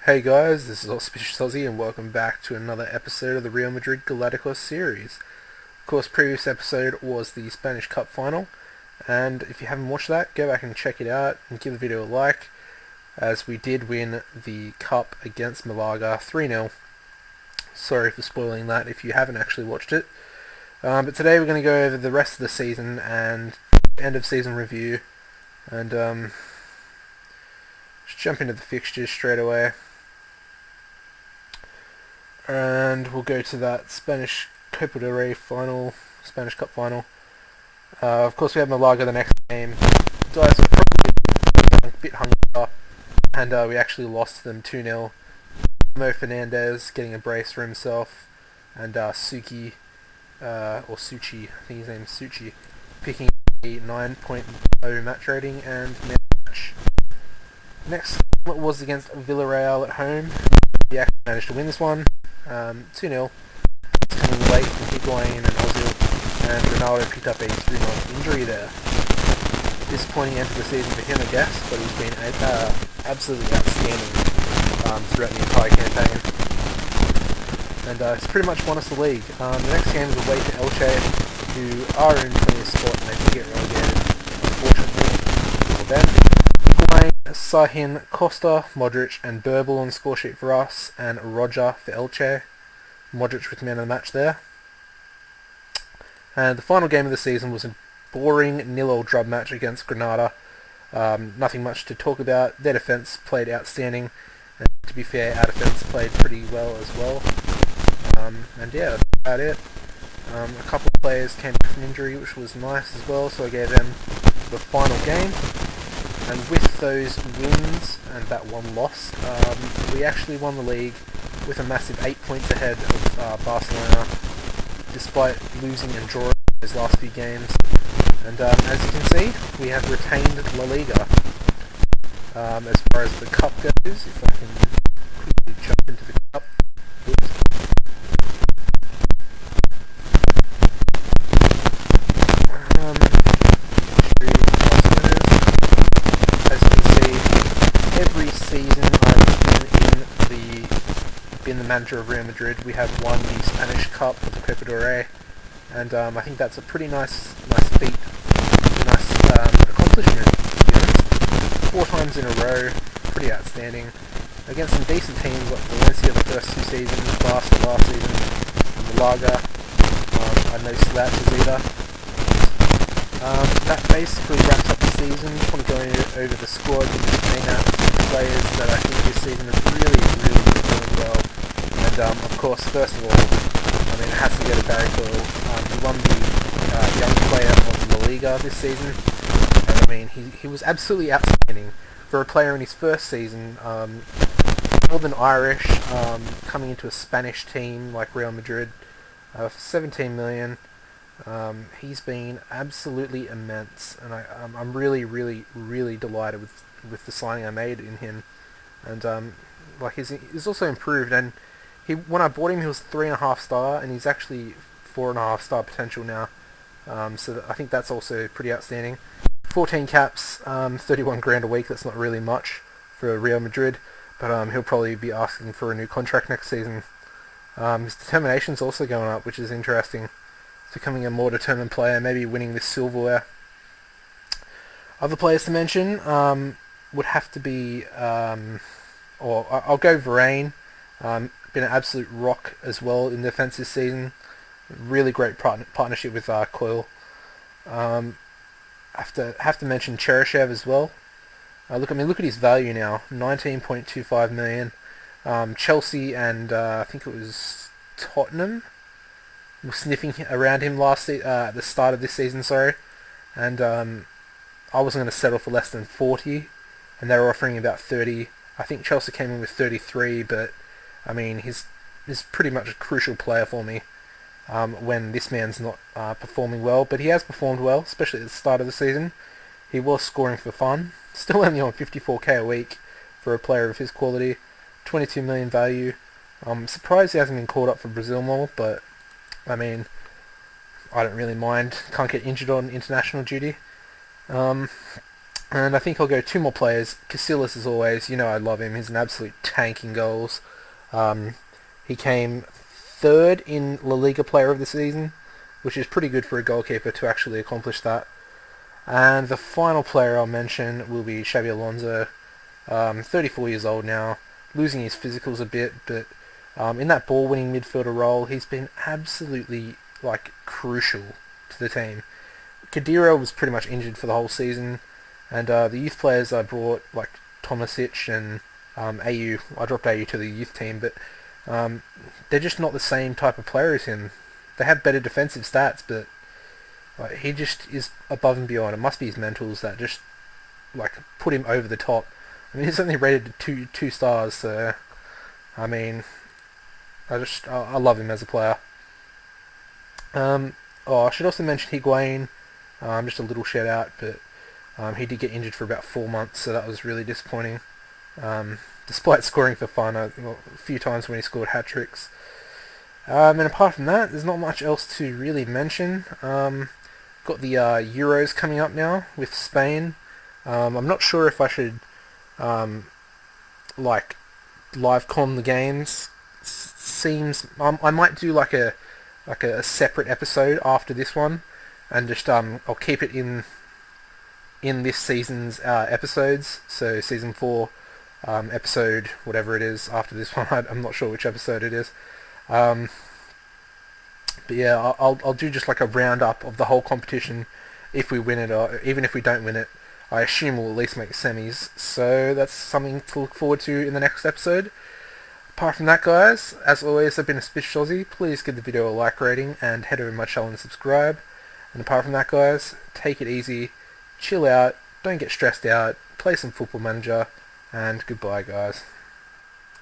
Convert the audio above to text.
Hey guys, this is AuspiciousAussie and welcome back to another episode of the Real Madrid Galácticos series. Of course, previous episode was the Spanish Cup final, and if you haven't watched that, go back and check it out and give the video a like, as we did win the Cup against Malaga 3-0. Sorry for spoiling that if you haven't actually watched it. But today we're going to go over the rest of the season and end of season review, and just jump into the fixtures straight away. And we'll go to that Spanish Copa del Rey final, Spanish Cup final. Of course, we have Malaga the next game. Dice were probably a bit hungry, and we actually lost to them 2-0. Mo Fernandez getting a brace for himself, and Suki, or Suchi, I think his name's Suchi, picking a 9.0 match rating and match. Next was against Villarreal at home. We actually managed to win this one. 2-0. Coming late from Higuain and Ozil, and Ronaldo picked up a 3-month injury there. Disappointing end to the season for him, I guess, but he's been absolutely outstanding throughout the entire campaign. And it's pretty much won us the league. The next game is away to Elche, who are in 20th spot and they can get relegated, unfortunately, for them. Sahin, Costa, Modric and Burble on the score sheet for us, and Roger for Elche. Modric with man of the match there. And the final game of the season was a boring 0-0 drub match against Granada. Nothing much to talk about. Their defence played outstanding, and to be fair, our defence played pretty well as well. And yeah, that's about it. A couple of players came back from injury, which was nice as well, so I gave them the final game. And with those wins and that one loss, we actually won the league with a massive 8 points ahead of Barcelona, despite losing and drawing those last few games. And as you can see, we have retained La Liga. As far as the cup goes, if I can quickly jump into the cup. Oops. Every season I've been the manager of Real Madrid, we have won the Spanish Cup of the Copa del Rey, and I think that's a pretty nice feat, a nice accomplishment, to be honest. 4 times in a row, pretty outstanding, against some decent teams like Valencia the first 2 seasons, Barca last season, and Malaga, and no slouches either. That basically wraps up the season. Just want to go over the squad and just name out players that I think this season have really performed well. And of course, first of all, it has to go to Barry Coyle. He won the Young Player of La Liga this season, and he was absolutely outstanding for a player in his first season. Northern Irish, coming into a Spanish team like Real Madrid for 17 million. He's been absolutely immense, and I'm really delighted with the signing I made in him. And he's also improved. And when I bought him, he was 3.5 star, and he's actually 4.5 star potential now. So I think that's also pretty outstanding. 14 caps, 31 grand a week. That's not really much for Real Madrid, but he'll probably be asking for a new contract next season. His determination's also going up, which is interesting. Becoming a more determined player, maybe winning this silverware. Other players to mention would have to be, or I'll go Varane. Been an absolute rock as well in defence this season. Really great partnership with Coyle. Have to mention Cheryshev as well. Look at his value now, 19.25 million. Chelsea and I think it was Tottenham was sniffing around him at the start of this season, and I wasn't going to settle for less than 40, and they were offering about 30. I think Chelsea came in with 33, but he's pretty much a crucial player for me when this man's not performing well, but he has performed well, especially at the start of the season. He was scoring for fun, still only on 54k a week for a player of his quality, 22 million value. I'm surprised he hasn't been called up for Brazil more, but I don't really mind. Can't get injured on international duty. And I think I'll go 2 more players. Casillas, as always, you know I love him. He's an absolute tank in goals. He came 3rd in La Liga Player of the Season, which is pretty good for a goalkeeper to actually accomplish that. And the final player I'll mention will be Xabi Alonso, 34 years old now, losing his physicals a bit, but in that ball-winning midfielder role, he's been absolutely crucial to the team. Kadira was pretty much injured for the whole season, and the youth players I brought, like Tomasic and AU, I dropped AU to the youth team, but they're just not the same type of player as him. They have better defensive stats, but he just is above and beyond. It must be his mentals that just put him over the top. I mean, he's only rated 2 stars, so I mean, I love him as a player. I should also mention Higuain. Just a little shout out, but he did get injured for about 4 months, so that was really disappointing. Despite scoring for fun a few times when he scored hat-tricks. And apart from that, there's not much else to really mention. Got the Euros coming up now with Spain. I'm not sure if I should live com the games. Seems I might do a separate episode after this one, and just I'll keep it in this season's episodes. So season 4 episode whatever it is after this one. I'm not sure which episode it is. But yeah, I'll do just a roundup of the whole competition if we win it, or even if we don't win it. I assume we'll at least make semis, so that's something to look forward to in the next episode. Apart from that, guys, as always, I've been AuspiciousAussie. Please give the video a like rating and head over to my channel and subscribe. And apart from that, guys, take it easy, chill out, don't get stressed out, play some Football Manager, and goodbye, guys.